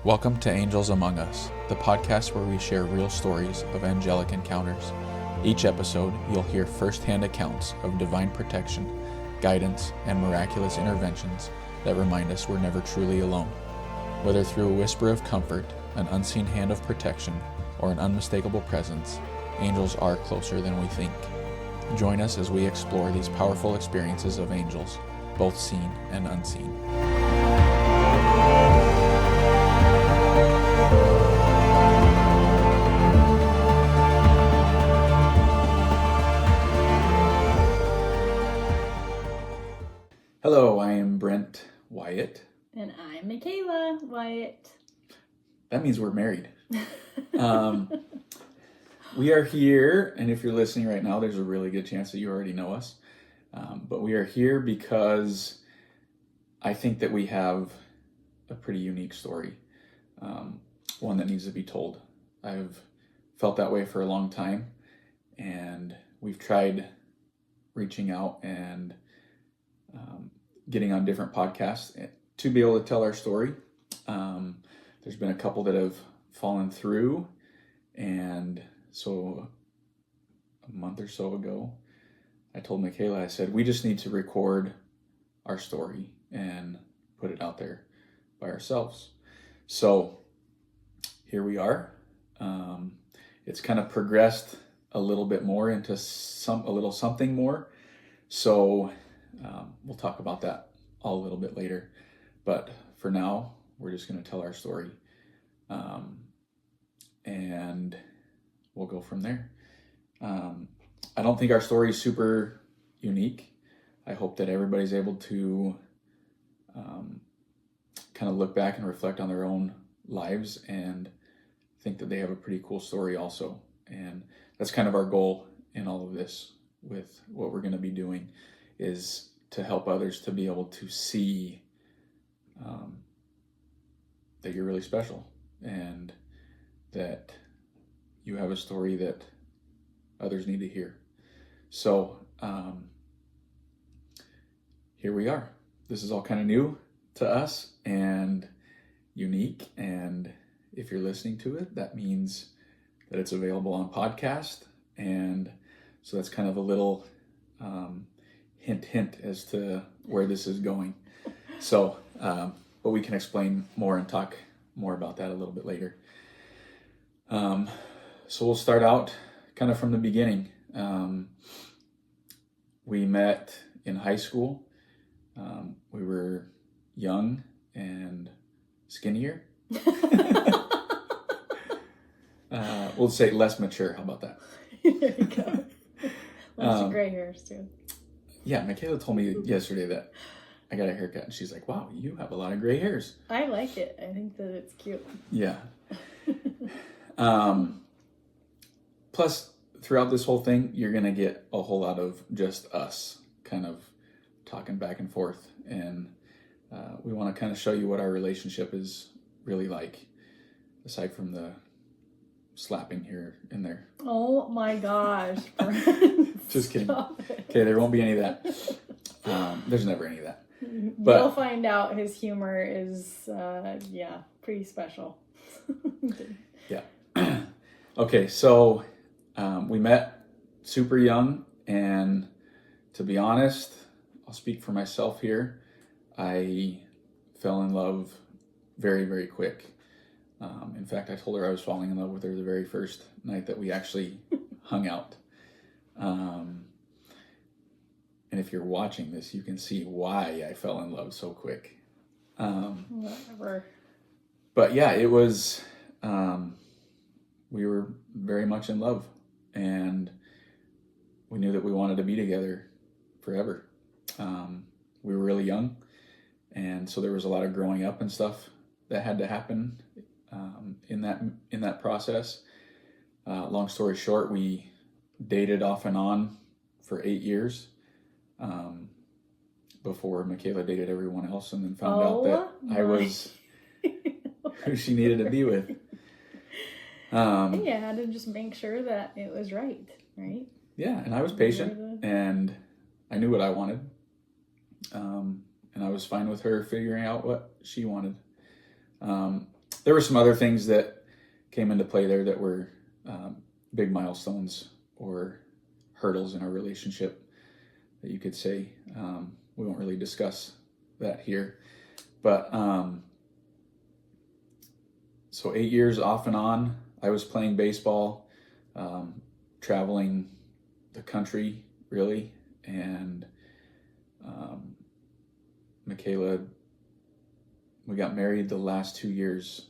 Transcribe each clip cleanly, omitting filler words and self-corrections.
Welcome to Angels Among Us, the podcast where we share real stories of angelic encounters. Each episode, you'll hear firsthand accounts of divine protection, guidance, and miraculous interventions that remind us we're never truly alone. Whether through a whisper of comfort, an unseen hand of protection, or an unmistakable presence, angels are closer than we think. Join us as we explore these powerful experiences of angels, both seen and unseen. Hello, I am Brent Wyatt. And I'm Mikaela Wyatt. That means we're married. We are here, and if you're listening right now, there's a really good chance that you already know us. But we are here because I think that we have a pretty unique story, one that needs to be told. I've felt that way for a long time, and we've tried reaching out and getting on different podcasts to be able to tell our story. There's been a couple that have fallen through, and so a month or so ago, I told Mikaela, I said, we just need to record our story and put it out there by ourselves. So here we are. It's kind of progressed a little bit more into a little something more. So we'll talk about that all a little bit later. But for now, we're just going to tell our story. And we'll go from there. I don't think our story is super unique. I hope that everybody's able to kind of look back and reflect on their own lives and think that they have a pretty cool story also. And that's kind of our goal in all of this with what we're going to be doing, is to help others to be able to see that you're really special and that you have a story that others need to hear. So here we are. This is all kind of new to us and unique. And if you're listening to it, that means that it's available on podcast. And so that's kind of a little hint as to where this is going. So, but we can explain more and talk more about that a little bit later. So we'll start out kind of from the beginning. We met in high school. We were young and skinnier. We'll say less mature. How about that? There you go. Lots of gray hairs too. Yeah, Mikaela told me yesterday that I got a haircut, and she's like, wow, you have a lot of gray hairs. I like it. I think that it's cute. Yeah. Plus, throughout this whole thing, you're going to get a whole lot of just us kind of talking back and forth. And we want to kind of show you what our relationship is really like, aside from the slapping here and there. Oh my gosh. Just kidding. Okay, there won't be any of that. There's never any of that. But you'll find out his humor is, pretty special. Yeah. Okay, so we met super young, and to be honest, I'll speak for myself here. I fell in love very, very quick. In fact, I told her I was falling in love with her the very first night that we actually hung out. And if you're watching this, you can see why I fell in love so quick. Whatever. But yeah, it was, we were very much in love, and we knew that we wanted to be together forever. We were really young, and so there was a lot of growing up and stuff that had to happen in that process. Long story short, we dated off and on for 8 years before Mikaela dated everyone else, and then found out that I was who she needed to be with. Yeah, I had to just make sure that it was right? Yeah, and I was patient, and I knew what I wanted. And I was fine with her figuring out what she wanted. there were some other things that came into play there that were big milestones or hurdles in our relationship that you could say. We won't really discuss that here. But so 8 years off and on, I was playing baseball, traveling the country, really. And Mikaela, we got married the last 2 years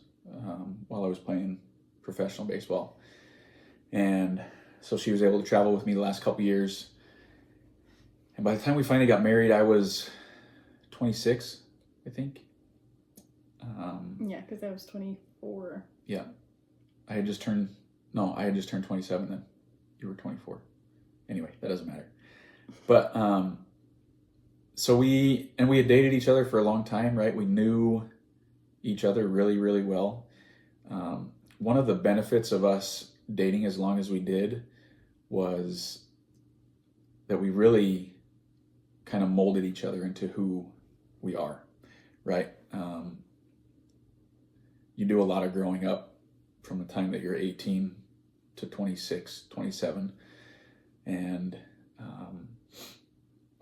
while I was playing professional baseball. And so she was able to travel with me the last couple years. And by the time we finally got married, I was 26, I think. Yeah, because I was 24. Yeah. I had just turned 27 then. You were 24. Anyway, that doesn't matter. But so we had dated each other for a long time, right? We knew each other really, really well. One of the benefits of us dating as long as we did was that we really kind of molded each other into who we are, right? You do a lot of growing up from the time that you're 18 to 26, 27. And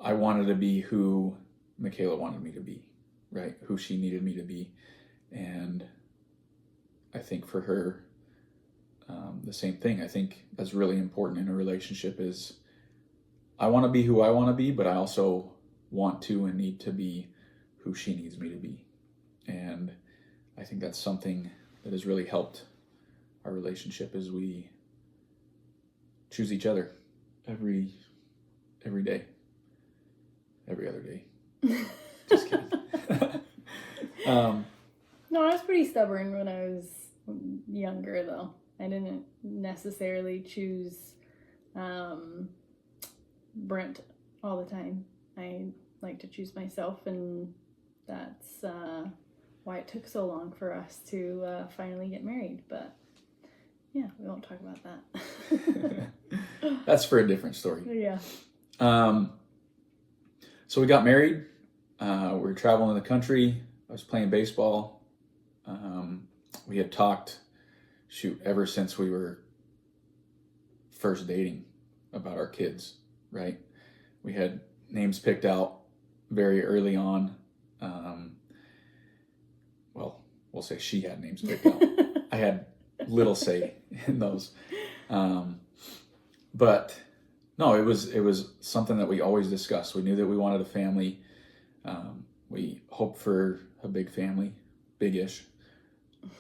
I wanted to be who Mikaela wanted me to be, right? Who she needed me to be. And I think for her, the same thing. I think that's really important in a relationship is I want to be who I want to be, but I also want to and need to be who she needs me to be. And I think that's something that has really helped our relationship as we choose each other every day, every other day. Just kidding. No, I was pretty stubborn when I was younger, though. I didn't necessarily choose Brent all the time. I like to choose myself, and that's why it took so long for us to finally get married. But yeah, we won't talk about that. That's for a different story. Yeah. So we got married. We were traveling the country. I was playing baseball. We had talked, ever since we were first dating about our kids, right? We had names picked out very early on. Well, we'll say she had names picked out. I had little say in those. But no, it was something that we always discussed. We knew that we wanted a family. We hoped for a big family, big-ish.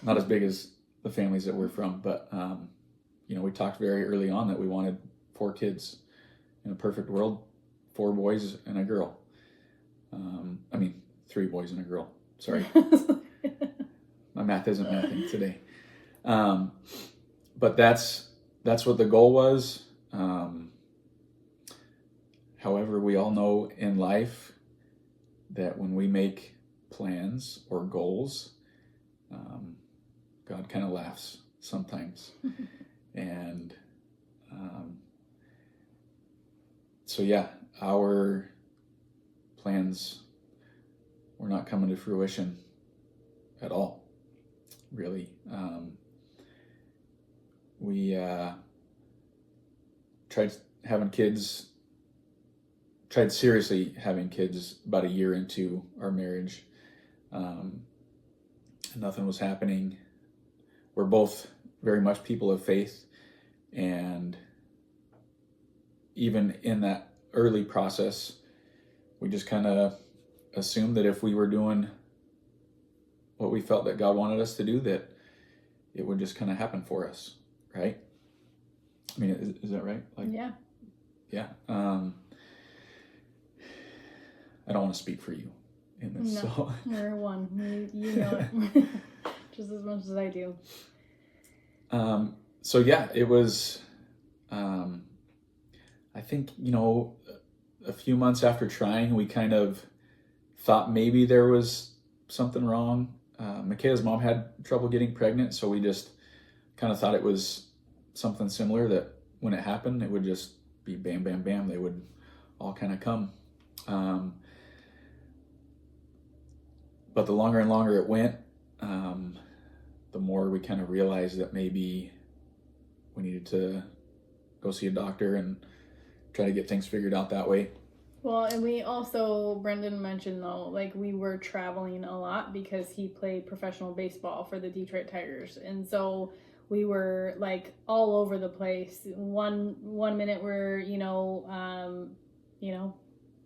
Not as big as the families that we're from, but we talked very early on that we wanted 4 kids. In a perfect world, 4 boys and a girl. 3 boys and a girl. Sorry. My math isn't mathing today. But that's what the goal was. However, we all know in life that when we make plans or goals, God kind of laughs sometimes. And so yeah, our plans were not coming to fruition at all, really. We tried seriously having kids about a year into our marriage. Nothing was happening. We're both very much people of faith, and even in that early process, we just kind of assumed that if we were doing what we felt that God wanted us to do, that it would just kind of happen for us, right? I mean, is that right? Yeah. Yeah. I don't want to speak for you in this. No, so. we're one. You know it just as much as I do. So yeah, it was, I think, a few months after trying, we kind of thought maybe there was something wrong. Mikaela's mom had trouble getting pregnant, so we just kind of thought it was something similar, that when it happened, it would just be bam, bam, bam. They would all kind of come. But the longer and longer it went, the more we kind of realized that maybe we needed to go see a doctor and try to get things figured out that way. Well, and we also, Brendan mentioned though, like we were traveling a lot because he played professional baseball for the Detroit Tigers. And so we were like all over the place. One minute we're,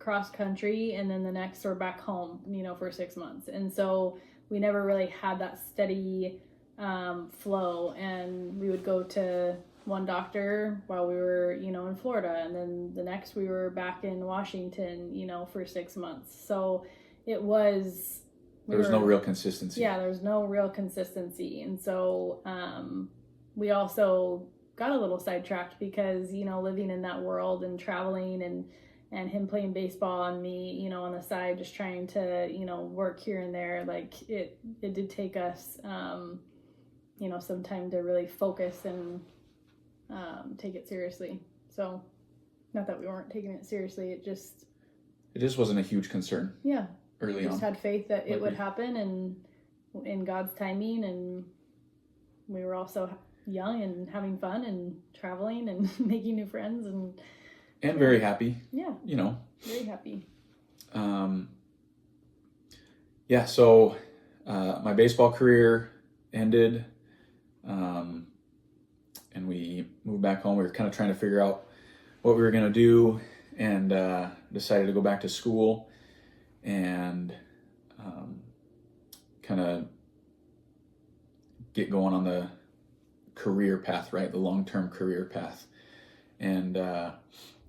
cross country, and then the next we're back home, for 6 months. And so we never really had that steady flow, and we would go to one doctor while we were, in Florida, and then the next we were back in Washington, for 6 months. So it was there was no real consistency. Yeah, there was no real consistency. And so we also got a little sidetracked because, living in that world and traveling and him playing baseball and me, on the side, just trying to, work here and there. Like it did take us, some time to really focus and take it seriously. So not that we weren't taking it seriously, it just wasn't a huge concern. Yeah. Early we just on. had faith that it would happen, and in God's timing, and we were also young and having fun and traveling and making new friends and very happy. Yeah. Very happy. So my baseball career ended, and we moved back home. We were kind of trying to figure out what we were going to do, and decided to go back to school and kind of get going on the career path, right? The long-term career path. And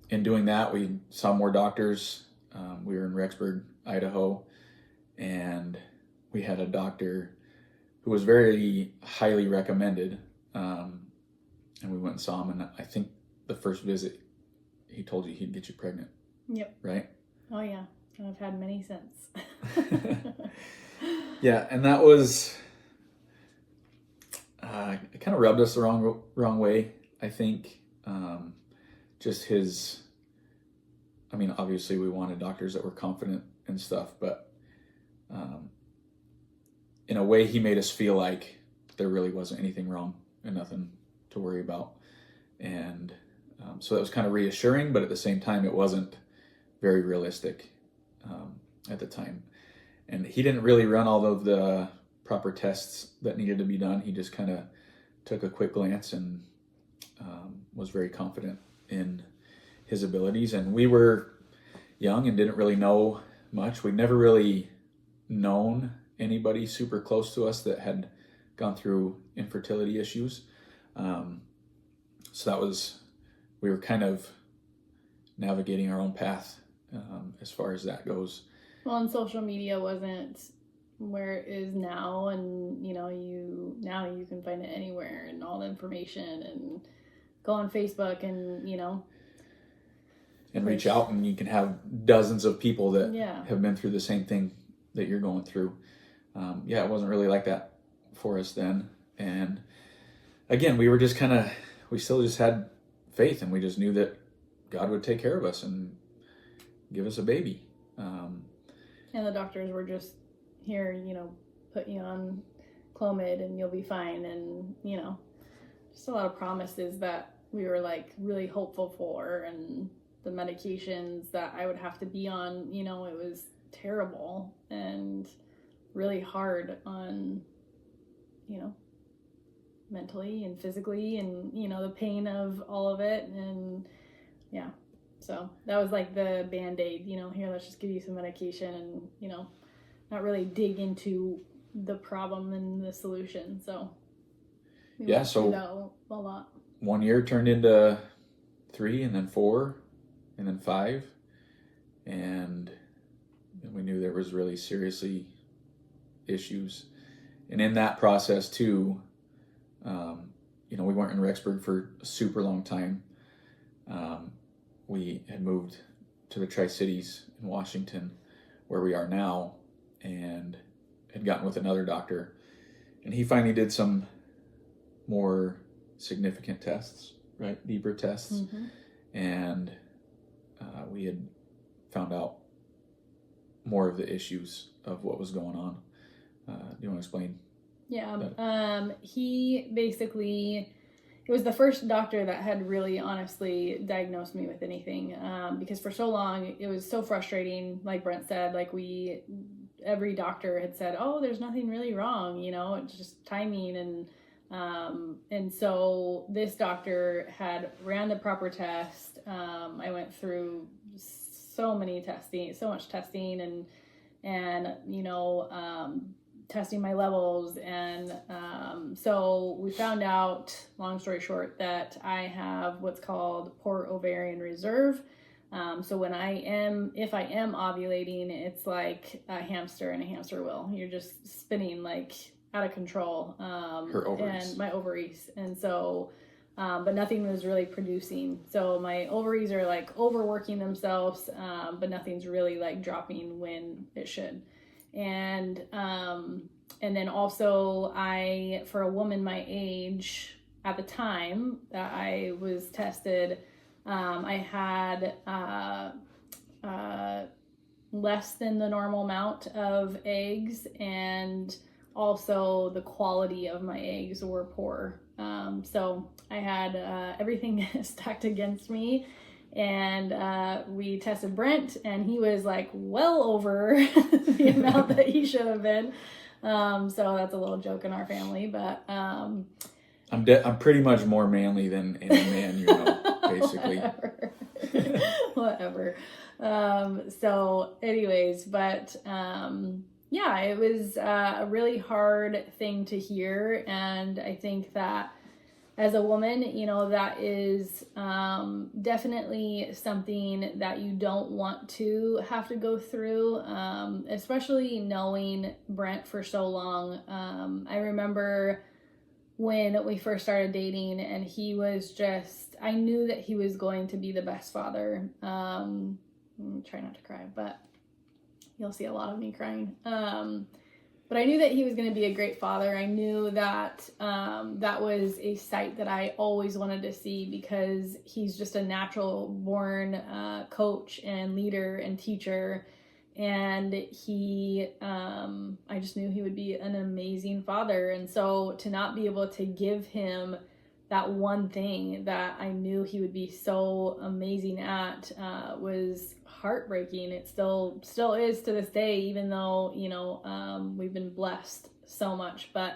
in doing that, we saw more doctors. We were in Rexburg, Idaho, and we had a doctor who was very highly recommended. And we went and saw him, and I think the first visit, he told you he'd get you pregnant. Yep. Right? Oh, yeah. And I've had many since. Yeah, and that was... it kind of rubbed us the wrong way, I think. Just his... I mean, obviously we wanted doctors that were confident and stuff, but in a way he made us feel like there really wasn't anything wrong and nothing to worry about. And so that was kind of reassuring, but at the same time it wasn't very realistic at the time. And he didn't really run all of the proper tests that needed to be done. He just kind of took a quick glance and was very confident in his abilities. And we were young and didn't really know much. We'd never really known anybody super close to us that had gone through infertility issues. So that was, we were kind of navigating our own path as far as that goes. Well, and social media wasn't where it is now, and now you can find it anywhere and all the information, and go on Facebook and and reach out, and you can have dozens of people that have been through the same thing that you're going through. It wasn't really like that for us then. And again, we were just we still just had faith, and we just knew that God would take care of us and give us a baby. And the doctors were just here, put you on Clomid and you'll be fine. And, just a lot of promises that we were like really hopeful for, and the medications that I would have to be on, it was terrible and really hard on, mentally and physically, and, the pain of all of it. And yeah. So that was like the Band-Aid, here, let's just give you some medication and, not really dig into the problem and the solution. So we went through that a lot. 1 year turned into 3, and then 4, and then 5. And we knew there was really seriously issues. And in that process too, we weren't in Rexburg for a super long time. We had moved to the Tri-Cities in Washington, where we are now, and had gotten with another doctor. And he finally did some more significant tests, right? Deeper tests. Mm-hmm. And we had found out more of the issues of what was going on. Do you want to explain Yeah. But He basically, it was the first doctor that had really honestly diagnosed me with anything, because for so long it was so frustrating. Like Brent said, like every doctor had said, oh, there's nothing really wrong, it's just timing. And so this doctor had ran the proper test. I went through so much testing, and testing my levels. And so we found out, long story short, that I have what's called poor ovarian reserve. So if I am ovulating, it's like a hamster in a hamster wheel. You're just spinning like out of control. her ovaries. And my ovaries. And so, but nothing was really producing. So my ovaries are like overworking themselves, but nothing's really like dropping when it should. And then also for a woman my age at the time that I was tested, I had less than the normal amount of eggs, and also the quality of my eggs were poor. So I had everything stacked against me. And we tested Brent, and he was like well over the amount that he should have been. So that's a little joke in our family, but I'm pretty much more manly than any man basically. Whatever. So anyways, but yeah, it was a really hard thing to hear. And I think that as a woman, that is definitely something that you don't want to have to go through, especially knowing Brent for so long. I remember when we first started dating, and I knew that he was going to be the best father. Try not to cry, but you'll see a lot of me crying. But I knew that he was going to be a great father. I knew that that was a sight that I always wanted to see, because he's just a natural born coach and leader and teacher. And I just knew he would be an amazing father. And so to not be able to give him that one thing that I knew he would be so amazing at was heartbreaking. It still is to this day, even though we've been blessed so much. But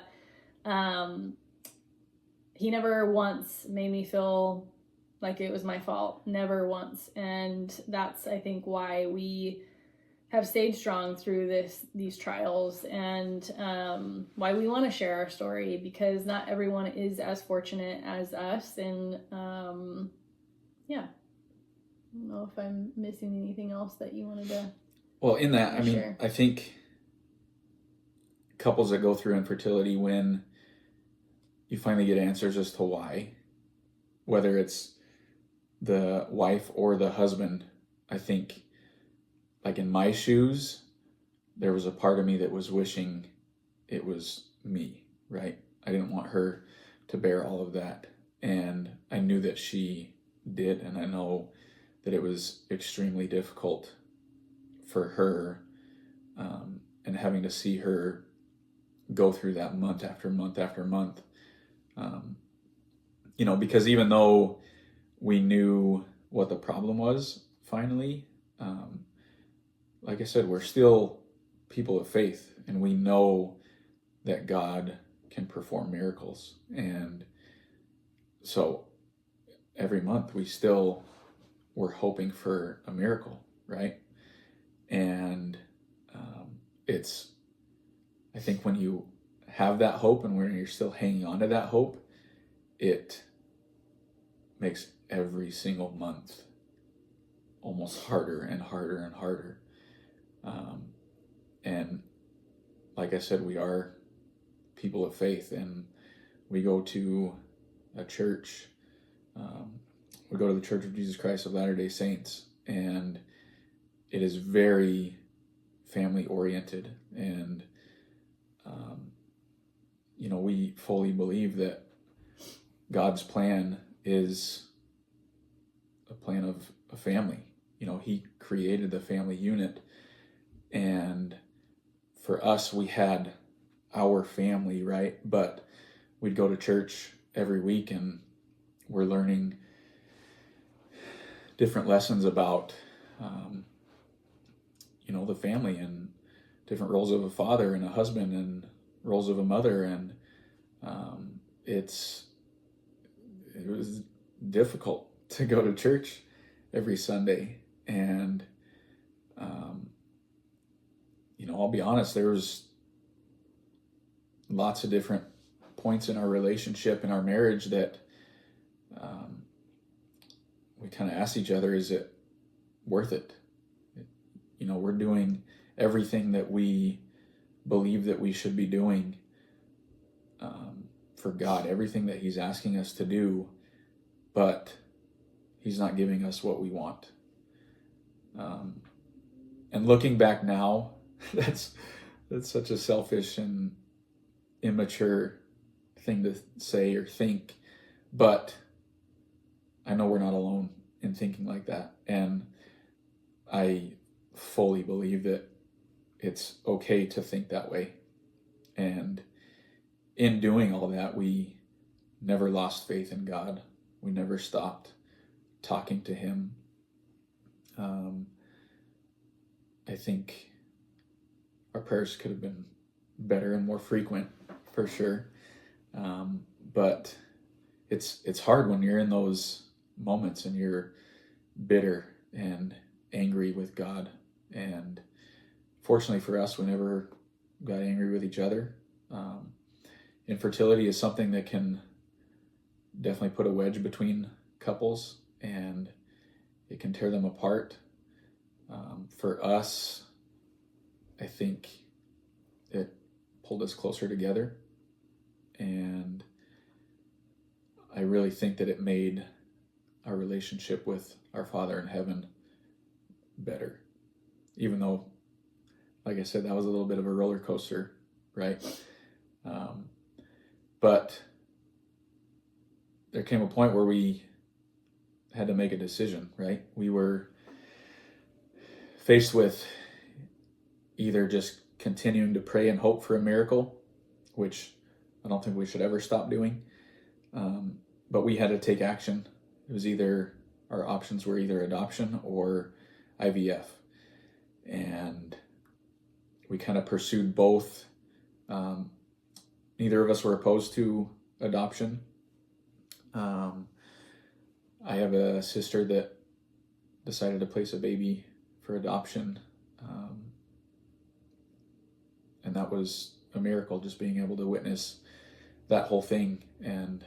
he never once made me feel like it was my fault, never once. And that's, I think, why we have stayed strong through these trials, and why we want to share our story, because not everyone is as fortunate as us. And yeah, I don't know if I'm missing anything else that you wanted to. Well, in that, I mean, share. I think couples that go through infertility, when you finally get answers as to why, whether it's the wife or the husband, I think, like in my shoes, there was a part of me that was wishing it was me, right? I didn't want her to bear all of that. And I knew that she did. And I know that it was extremely difficult for her, and having to see her go through that month after month after month. Because even though we knew what the problem was finally, like I said, we're still people of faith, and we know that God can perform miracles. And so every month we're hoping for a miracle, right? And I think when you have that hope, and when you're still hanging on to that hope, it makes every single month almost harder and harder and harder. And like I said, we are people of faith, and we go to a church. We go to the Church of Jesus Christ of Latter-day Saints, and it is very family oriented. And we fully believe that God's plan is a plan of a family. He created the family unit, and for us, we had our family, right? But we'd go to church every week, and we're learning different lessons about, the family, and different roles of a father and a husband, and roles of a mother. And it was difficult to go to church every Sunday. And, I'll be honest, there was lots of different points in our relationship and our marriage that we kind of asked each other, is it worth it? We're doing everything that we believe that we should be doing for God, everything that He's asking us to do, but He's not giving us what we want. And looking back now, that's such a selfish and immature thing to say or think, but I know we're not alone in thinking like that. And I fully believe that it's okay to think that way. And in doing all that, we never lost faith in God. We never stopped talking to Him. I think our prayers could have been better and more frequent, for sure. But it's hard when you're in those moments and you're bitter and angry with God. And fortunately for us, we never got angry with each other. Infertility is something that can definitely put a wedge between couples, and it can tear them apart. For us, I think it pulled us closer together, and I really think that it made our relationship with our Father in heaven better. Even though, like I said, that was a little bit of a roller coaster, right? But there came a point where we had to make a decision, right? We were faced with either just continuing to pray and hope for a miracle, which I don't think we should ever stop doing, but we had to take action. It was our options were either adoption or IVF, and we kind of pursued both. Neither of us were opposed to adoption. I have a sister that decided to place a baby for adoption, and that was a miracle, just being able to witness that whole thing. And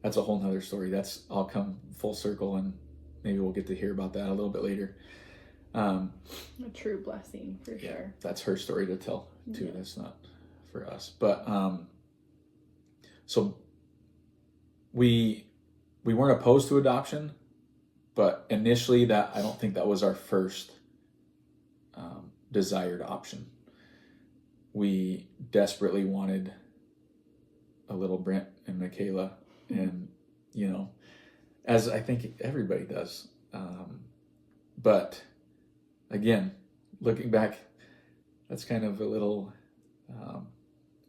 that's a whole nother story. That's all come full circle, and maybe we'll get to hear about that a little bit later. A true blessing, for sure. That's her story to tell too. Yeah. That's not for us. But so we weren't opposed to adoption, but initially I don't think that was our first desired option. We desperately wanted a little Brent and Mikaela, and as I think everybody does. But again, looking back, that's kind of a little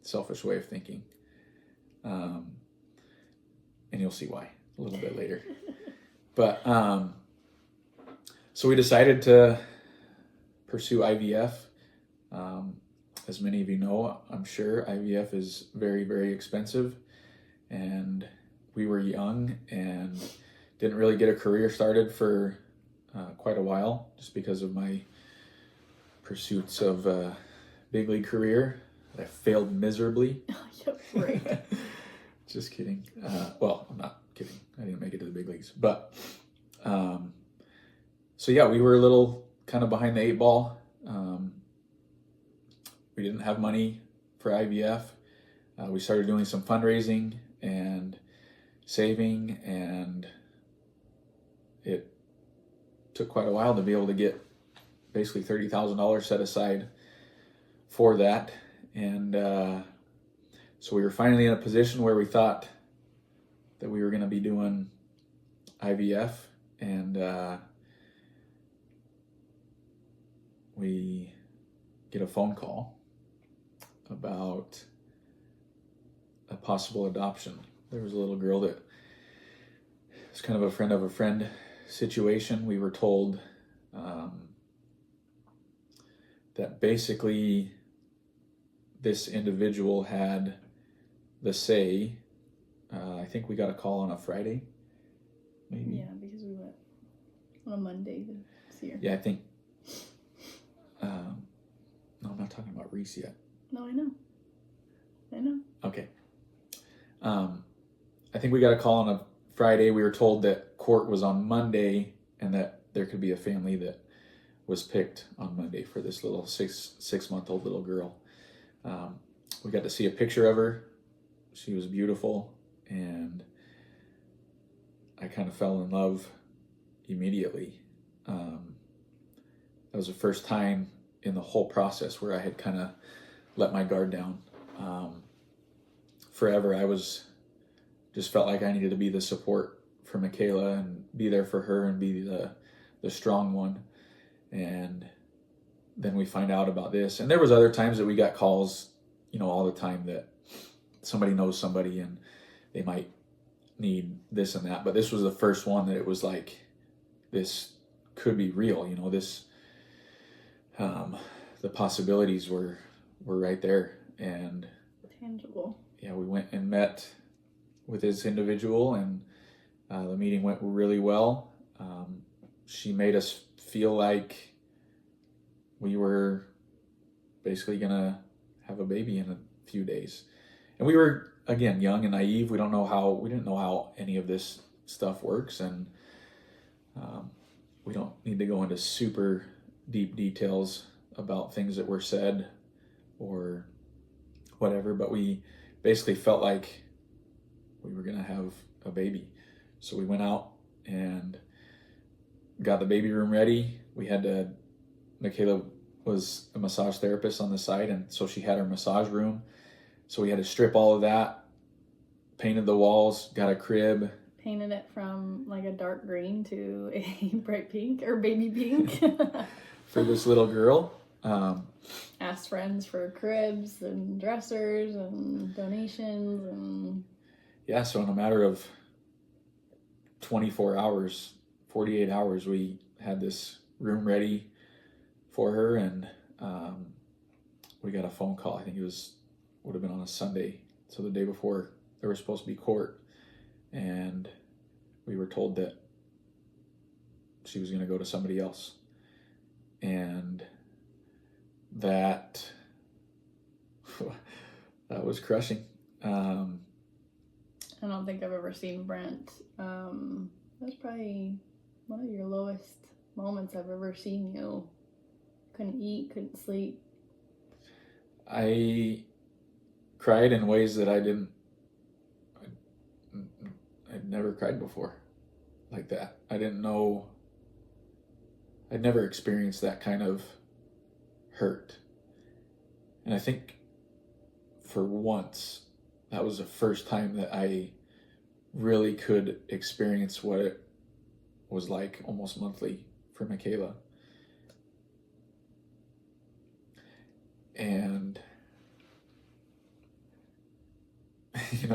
selfish way of thinking, and you'll see why a little bit later. But so we decided to pursue IVF. As many of you know, I'm sure IVF is very, very expensive, and we were young and didn't really get a career started for quite a while, just because of my pursuits of a big league career. I failed miserably. Yep, right. Just kidding. Well, I'm not kidding. I didn't make it to the big leagues. But so yeah, we were a little kind of behind the eight ball. We didn't have money for IVF. We started doing some fundraising and saving, and it took quite a while to be able to get basically $30,000 set aside for that. And so we were finally in a position where we thought that we were going to be doing IVF, and we get a phone call about a possible adoption. There was a little girl that was kind of a friend of a friend situation. We were told that basically this individual had the say. I think we got a call on a Friday, maybe. Yeah, because we went on a Monday this year. Yeah, I think. No, I'm not talking about Reese yet. No, I know. Okay. I think we got a call on a Friday. We were told that court was on Monday and that there could be a family that was picked on Monday for this little six-month-old little girl. We got to see a picture of her. She was beautiful, and I kind of fell in love immediately. That was the first time in the whole process where I had kind of let my guard down. Forever, I just felt like I needed to be the support for Mikaela and be there for her and be the strong one. And then we find out about this. And there was other times that we got calls, all the time that somebody knows somebody and they might need this and that. But this was the first one that it was like, this could be real, this, the possibilities were right there. And tangible. Yeah, we went and met with this individual, and the meeting went really well. She made us feel like we were basically gonna have a baby in a few days. And we were, again, young and naive. We didn't know how any of this stuff works, and we don't need to go into super deep details about things that were said or whatever, but we basically felt like we were gonna have a baby. So we went out and got the baby room ready. Mikaela was a massage therapist on the side, and so she had her massage room. So we had to strip all of that, painted the walls, got a crib. Painted it from like a dark green to a bright pink or baby pink. For this little girl. Asked friends for cribs and dressers and donations and... Yeah, so in a matter of 24 hours, 48 hours, we had this room ready for her, and we got a phone call. I think would have been on a Sunday, so the day before there was supposed to be court, and we were told that she was going to go to somebody else, and that was crushing. I don't think I've ever seen Brent. That's probably one of your lowest moments I've ever seen you. Couldn't eat, couldn't sleep. I cried in ways that I'd never cried before like that. I didn't know, I'd never experienced that kind of hurt. And I think for once, that was the first time that I really could experience what it was like almost monthly for Mikaela. And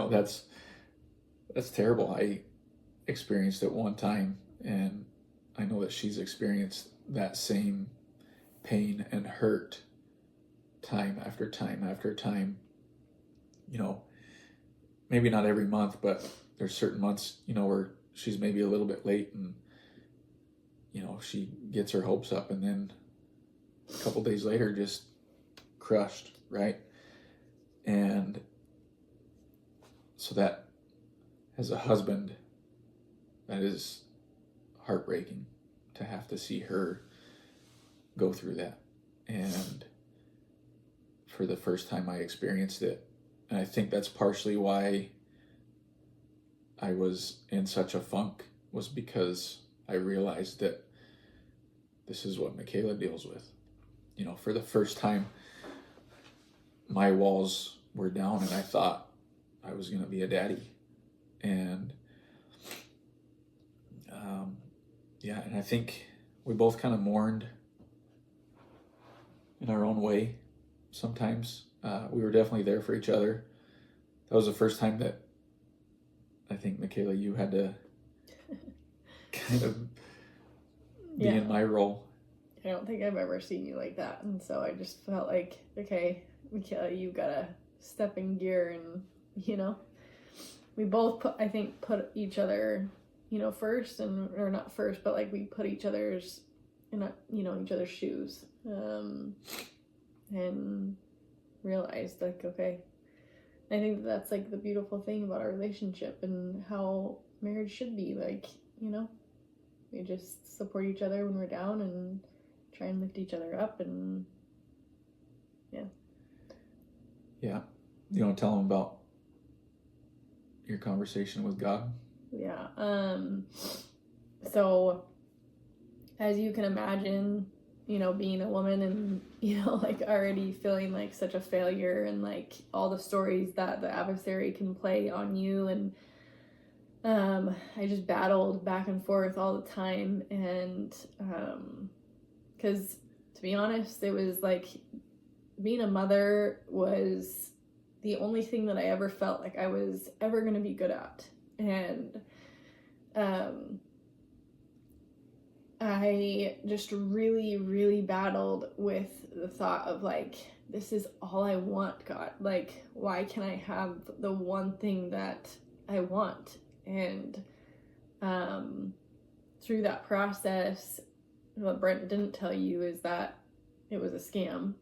that's terrible. I experienced it one time, and I know that she's experienced that same pain and hurt time after time after time. Maybe not every month, but there's certain months, where she's maybe a little bit late, and she gets her hopes up, and then a couple days later just crushed, right? And so that, as a husband, that is heartbreaking to have to see her go through that. And for the first time I experienced it, and I think that's partially why I was in such a funk, was because I realized that this is what Mikaela deals with. For the first time, my walls were down, and I thought I was going to be a daddy. And and I think we both kind of mourned in our own way sometimes. We were definitely there for each other. That was the first time that I think, Mikaela, you had to kind of be Yeah. in my role. I don't think I've ever seen you like that. And so I just felt like, okay, Mikaela, you gotta step in gear. And, we both put each other, first, or not first, but like we put each other's, each other's shoes. And realized, like, okay, I think that's like the beautiful thing about our relationship and how marriage should be. Like, we just support each other when we're down and try and lift each other up. And Yeah. You want to tell them about your conversation with God? Yeah. So as you can imagine, being a woman and, like already feeling like such a failure, and like all the stories that the adversary can play on you. And I just battled back and forth all the time. And because to be honest, it was like being a mother was the only thing that I ever felt like I was ever going to be good at. And I just really, really battled with the thought of like, this is all I want, God. Like, why can I have the one thing that I want? And through that process, what Brent didn't tell you is that it was a scam.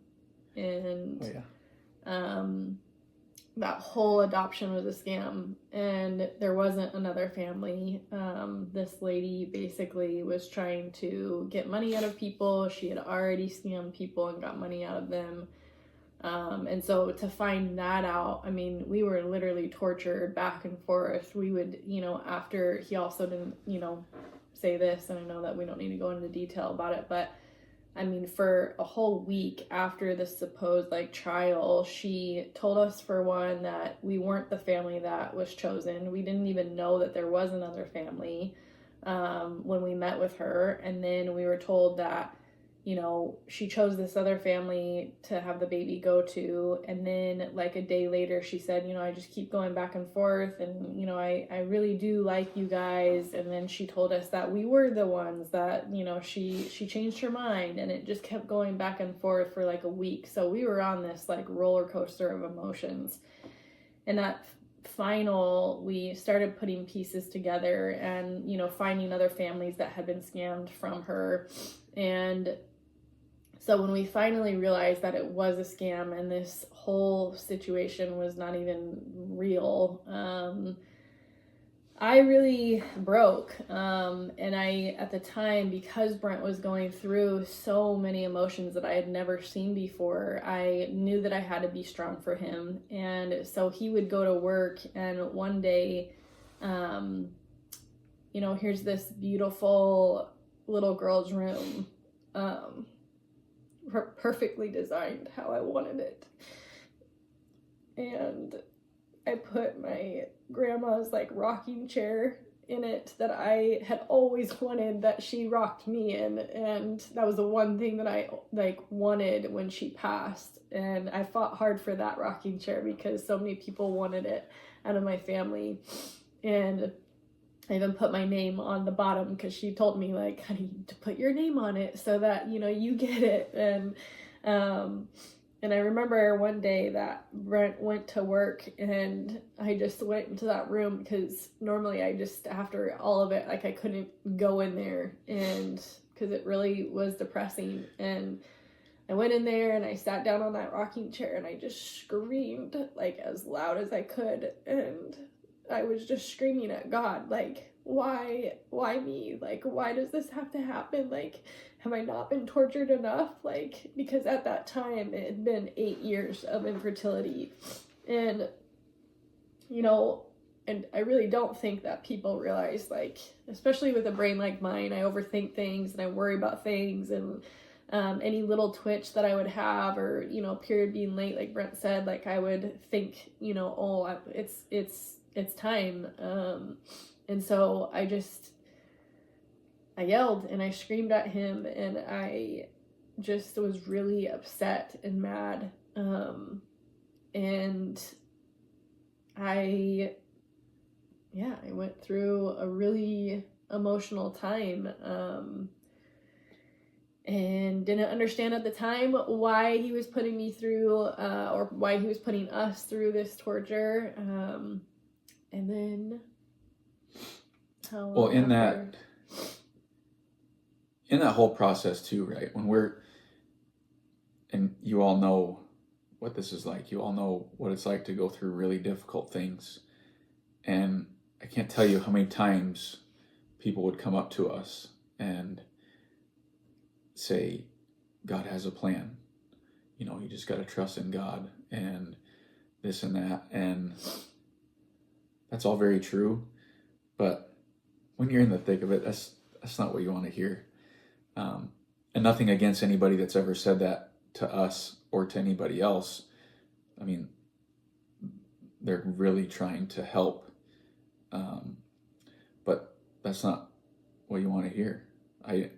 And that whole adoption was a scam, and there wasn't another family. This lady basically was trying to get money out of people. She had already scammed people and got money out of them. And so to find that out, I mean, we were literally tortured back and forth. We would, after he also didn't, say this, and I know that we don't need to go into detail about it, but I mean, for a whole week after the supposed like trial, she told us, for one, that we weren't the family that was chosen. We didn't even know that there was another family when we met with her. And then we were told that, she chose this other family to have the baby go to. And then like a day later, she said, I just keep going back and forth, and, I really do like you guys. And then she told us that we were the ones that, she changed her mind, and it just kept going back and forth for like a week. So we were on this like roller coaster of emotions. And that final, we started putting pieces together and, finding other families that had been scammed from her. And so when we finally realized that it was a scam and this whole situation was not even real, I really broke. And I, at the time, because Brent was going through so many emotions that I had never seen before, I knew that I had to be strong for him. And so he would go to work, and one day, here's this beautiful little girl's room, perfectly designed how I wanted it. And I put my grandma's like rocking chair in it that I had always wanted, that she rocked me in, and that was the one thing that I like wanted when she passed. And I fought hard for that rocking chair because so many people wanted it out of my family. And I even put my name on the bottom because she told me, like, I need to put your name on it so that, you get it. And I remember one day that Brent went to work, and I just went into that room because normally I just, after all of it, like I couldn't go in there, and because it really was depressing. And I went in there and I sat down on that rocking chair and I just screamed like as loud as I could. And I was just screaming at God, like, why me? Like, why does this have to happen? Like, have I not been tortured enough? Like, because at that time it had been 8 years of infertility. And, and I really don't think that people realize, like, especially with a brain like mine, I overthink things and I worry about things, and any little twitch that I would have, or, period being late, like Brent said, like I would think, it's time. And so I yelled and I screamed at him, and I just was really upset and mad. And I went through a really emotional time, and didn't understand at the time why he was putting me through, or why he was putting us through this torture. And then how long Well, in after? that whole process too, right? And you all know what this is like. You all know what it's like to go through really difficult things. And I can't tell you how many times people would come up to us and say, God has a plan. You just got to trust in God and this and that. And that's all very true. But when you're in the thick of it, that's not what you want to hear. And nothing against anybody that's ever said that to us or to anybody else. I mean, they're really trying to help. But that's not what you want to hear. I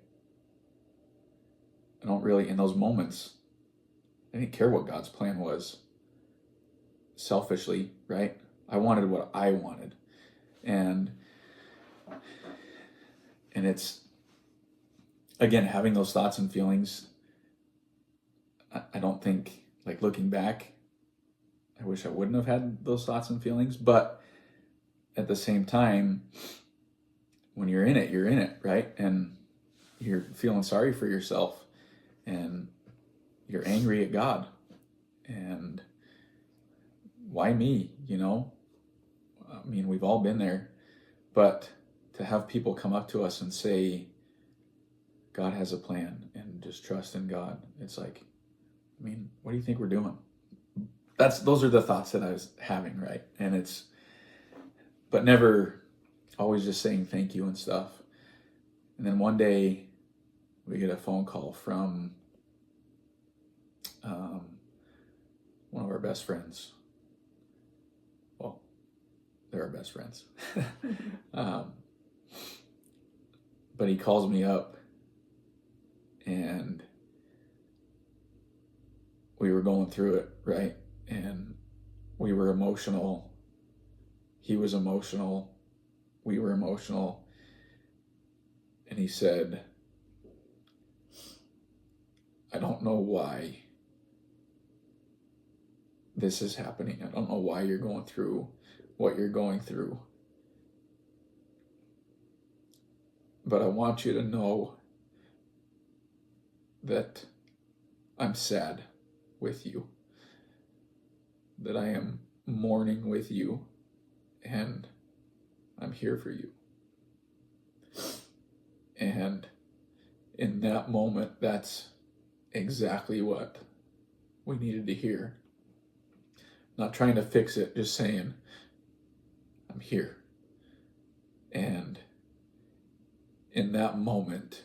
don't really, in those moments, I didn't care what God's plan was. Selfishly, right? I wanted what I wanted. And it's, again, having those thoughts and feelings, I don't think, like, looking back, I wish I wouldn't have had those thoughts and feelings, but at the same time, when you're in it, right? And you're feeling sorry for yourself, and you're angry at God, and why me? I mean, we've all been there, but to have people come up to us and say, God has a plan, and just trust in God, it's like, I mean, what do you think we're doing? Those are the thoughts that I was having, right? And but never always just saying thank you and stuff. And then one day we get a phone call from one of our best friends. Well, they're our best friends. But he calls me up, and we were going through it, right? And we were emotional. He was emotional. We were emotional. And he said, I don't know why this is happening. I don't know why you're going through what you're going through. But I want you to know that I'm sad with you, that I am mourning with you, and I'm here for you. And in that moment, that's exactly what we needed to hear. Not trying to fix it, just saying, I'm here. And in that moment,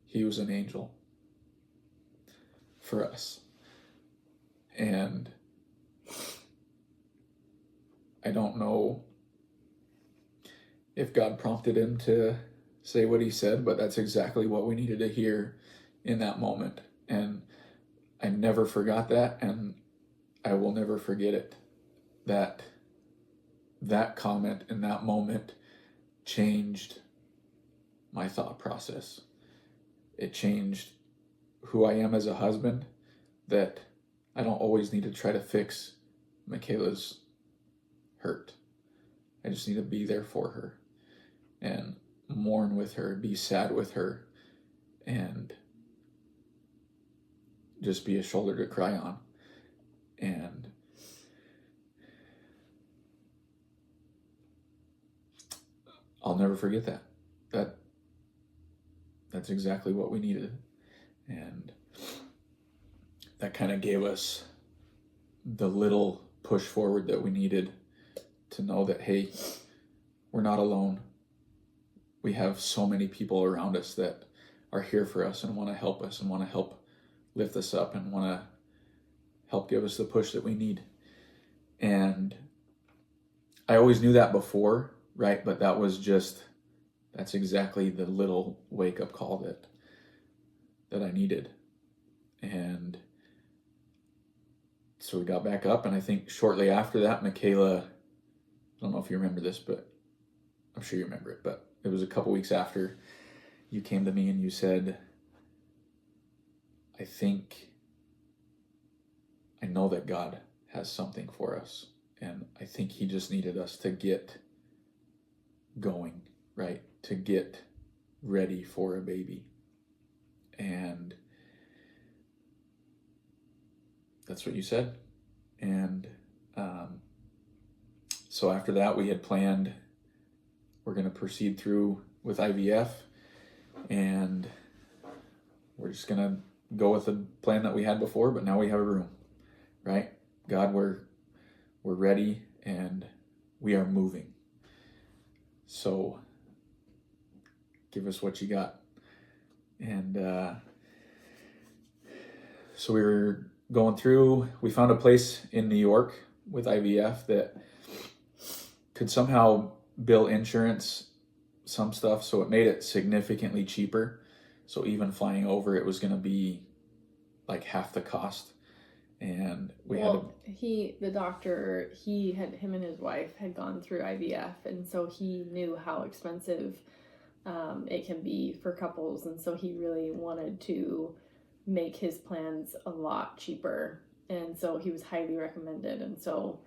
he was an angel for us. And I don't know if God prompted him to say what he said, but that's exactly what we needed to hear in that moment. And I never forgot that, and I will never forget it. That comment in that moment changed my thought process. It changed who I am as a husband, that I don't always need to try to fix Mikaela's hurt. I just need to be there for her and mourn with her, be sad with her, and just be a shoulder to cry on. And I'll never forget that. That's exactly what we needed. And that kind of gave us the little push forward that we needed to know that, hey, we're not alone. We have so many people around us that are here for us and want to help us and want to help lift us up and want to help give us the push that we need. And I always knew that before, right? But that's exactly the little wake-up call that I needed. And so we got back up, and I think shortly after that, Mikaela, I don't know if you remember this, but I'm sure you remember it, but it was a couple weeks after you came to me and you said, I know that God has something for us, and I think he just needed us to get going, right? To get ready for a baby. And that's what you said. And so after that, we had planned we're going to proceed through with IVF, and we're just going to go with the plan that we had before, but now we have a room, right? God, we're ready, and we are moving. So give us what you got. And so we were going through, we found a place in New York with IVF that could somehow bill insurance, some stuff, so it made it significantly cheaper. So even flying over, it was going to be like half the cost. And the doctor, him and his wife had gone through IVF, and so he knew how expensive it can be for couples, and so he really wanted to make his plans a lot cheaper, and so he was highly recommended. And so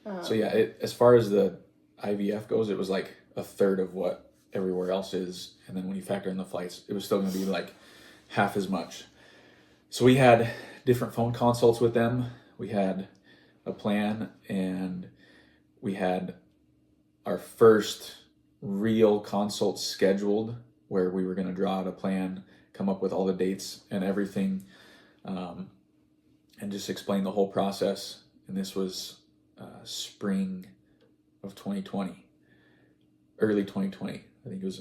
as far as the IVF goes, it was like a third of what everywhere else is, and then when you factor in the flights, it was still going to be like half as much. So we had different phone consults with them, we had a plan, and we had our first real consult scheduled where we were going to draw out a plan, come up with all the dates and everything, and just explain the whole process. And this was spring of 2020, early 2020. I think it was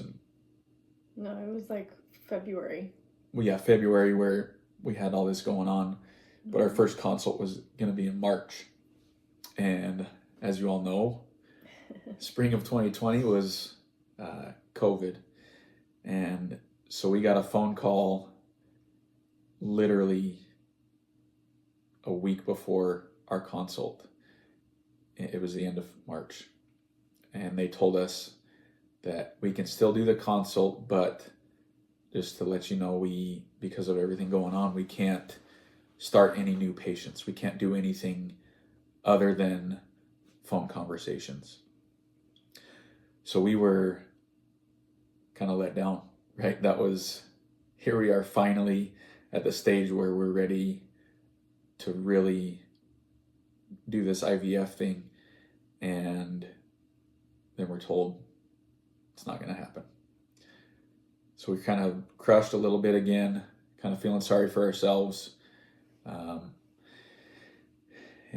No, it was like February. Well, yeah, February, where we had all this going on. But our first consult was going to be in March. And as you all know, spring of 2020 was COVID. And so we got a phone call literally a week before our consult. It was the end of March. And they told us that we can still do the consult, but just to let you know, because of everything going on, we can't start any new patients. We can't do anything other than phone conversations. So we were kind of let down, right? Here we are finally at the stage where we're ready to really do this IVF thing, and then we're told it's not going to happen. So we kind of crushed a little bit again, kind of feeling sorry for ourselves. And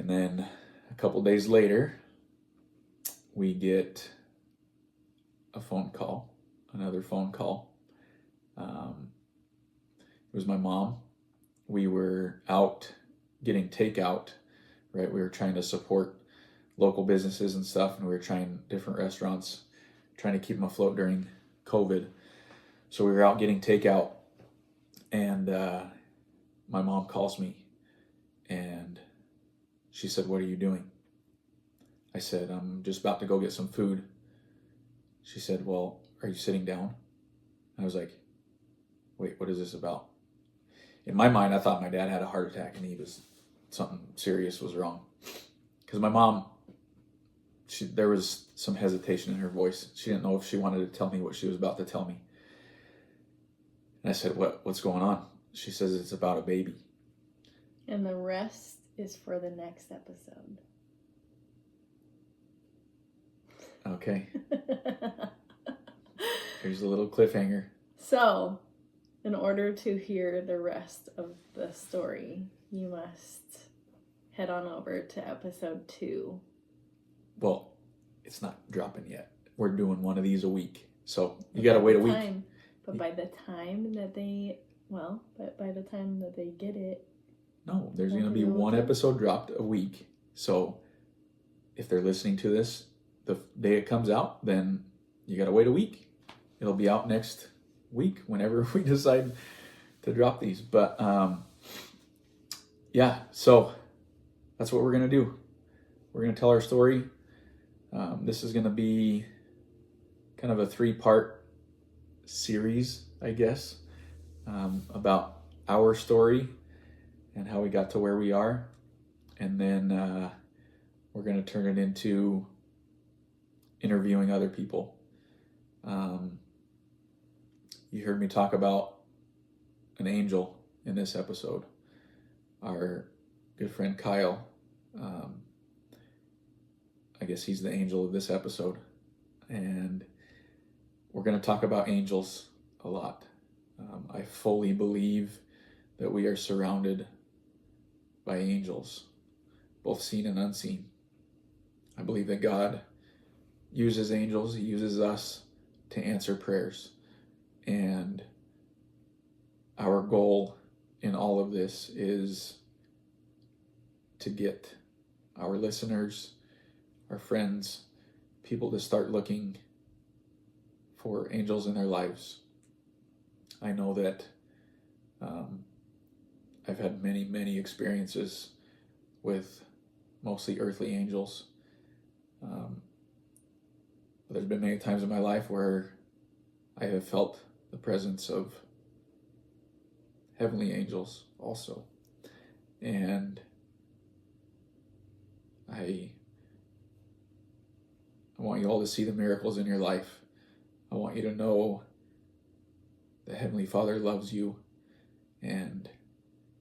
then a couple days later, we get another phone call. It was my mom. We were out getting takeout, right? We were trying to support local businesses and stuff, and we were trying different restaurants, trying to keep them afloat during COVID. So we were out getting takeout, and my mom calls me, and she said, "What are you doing?" I said, "I'm just about to go get some food." She said, "Well, are you sitting down?" I was like, "Wait, what is this about?" In my mind, I thought my dad had a heart attack and something serious was wrong. Because my mom, there was some hesitation in her voice. She didn't know if she wanted to tell me what she was about to tell me. And I said, what's going on? She says it's about a baby. And the rest is for the next episode. Okay. Here's a little cliffhanger. So, in order to hear the rest of the story, you must head on over to episode 2. Well, it's not dropping yet. We're doing one of these a week. So you got to wait a week. But by the time that they get it. No, there's going to be one episode dropped a week. So if they're listening to this the day it comes out, then you got to wait a week. It'll be out next week whenever we decide to drop these. But yeah, so that's what we're going to do. We're going to tell our story. This is going to be kind of a 3-part series, I guess, about our story and how we got to where we are. And then we're going to turn it into interviewing other people. You heard me talk about an angel in this episode, our good friend Kyle. I guess he's the angel of this episode. And we're going to talk about angels a lot. I fully believe that we are surrounded by angels, both seen and unseen. I believe that God uses angels, he uses us to answer prayers. And our goal in all of this is to get our listeners, our friends, people to start looking for angels in their lives. I know that I've had many experiences with mostly earthly angels. There's been many times in my life where I have felt the presence of heavenly angels also. And I want you all to see the miracles in your life. I want you to know that Heavenly Father loves you and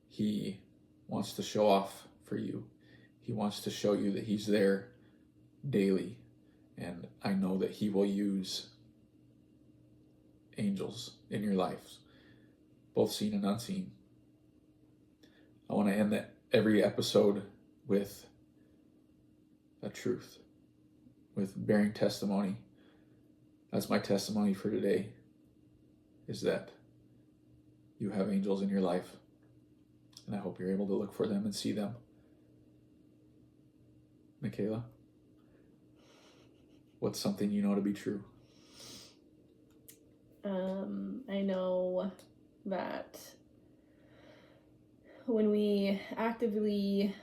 he wants to show off for you. He wants to show you that he's there daily. And I know that he will use angels in your lives, both seen and unseen. I want to end every episode with a truth, with bearing testimony. That's my testimony for today, is that you have angels in your life. And I hope you're able to look for them and see them. Mikaela, what's something you know to be true? I know that when we actively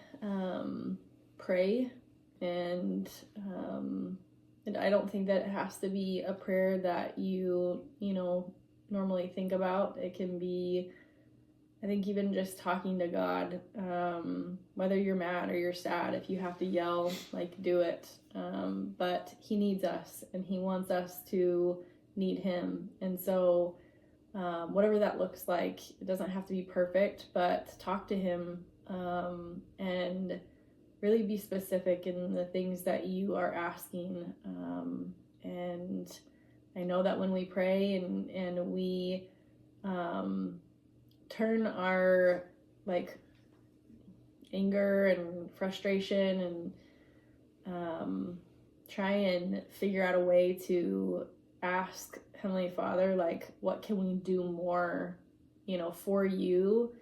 pray, and I don't think that it has to be a prayer that you normally think about. It can be, I think, even just talking to God, whether you're mad or you're sad, if you have to yell, like, do it. But he needs us, and he wants us to need him. And so whatever that looks like, it doesn't have to be perfect, but talk to him, and really be specific in the things that you are asking. And I know that when we pray and we turn our anger and frustration and try and figure out a way to ask Heavenly Father, what can we do more, for you?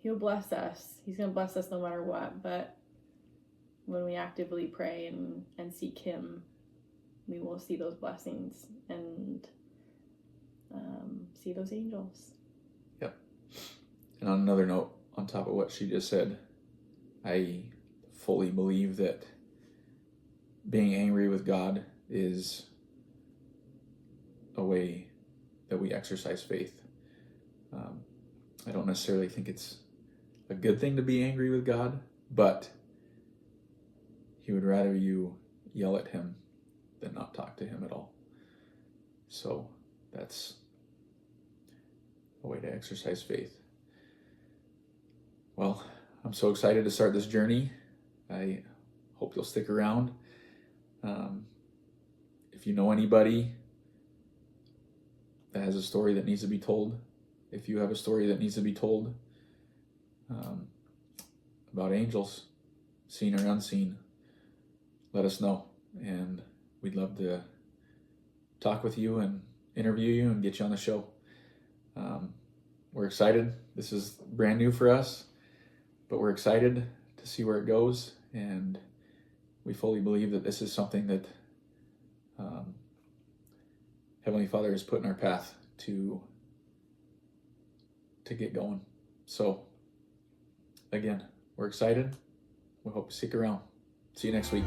He'll bless us. He's going to bless us no matter what. But when we actively pray and seek him, we will see those blessings and see those angels. Yep. And on another note, on top of what she just said, I fully believe that being angry with God is a way that we exercise faith. I don't necessarily think it's a good thing to be angry with God, but he would rather you yell at him than not talk to him at all. So that's a way to exercise faith. Well, I'm so excited to start this journey. I hope you'll stick around. If you know anybody that has a story that needs to be told, if you have a story that needs to be told about angels, seen or unseen, let us know. And we'd love to talk with you and interview you and get you on the show. We're excited. This is brand new for us, but we're excited to see where it goes. And we fully believe that this is something that Heavenly Father has put in our path to get going. So again, we're excited. We hope you stick around. See you next week.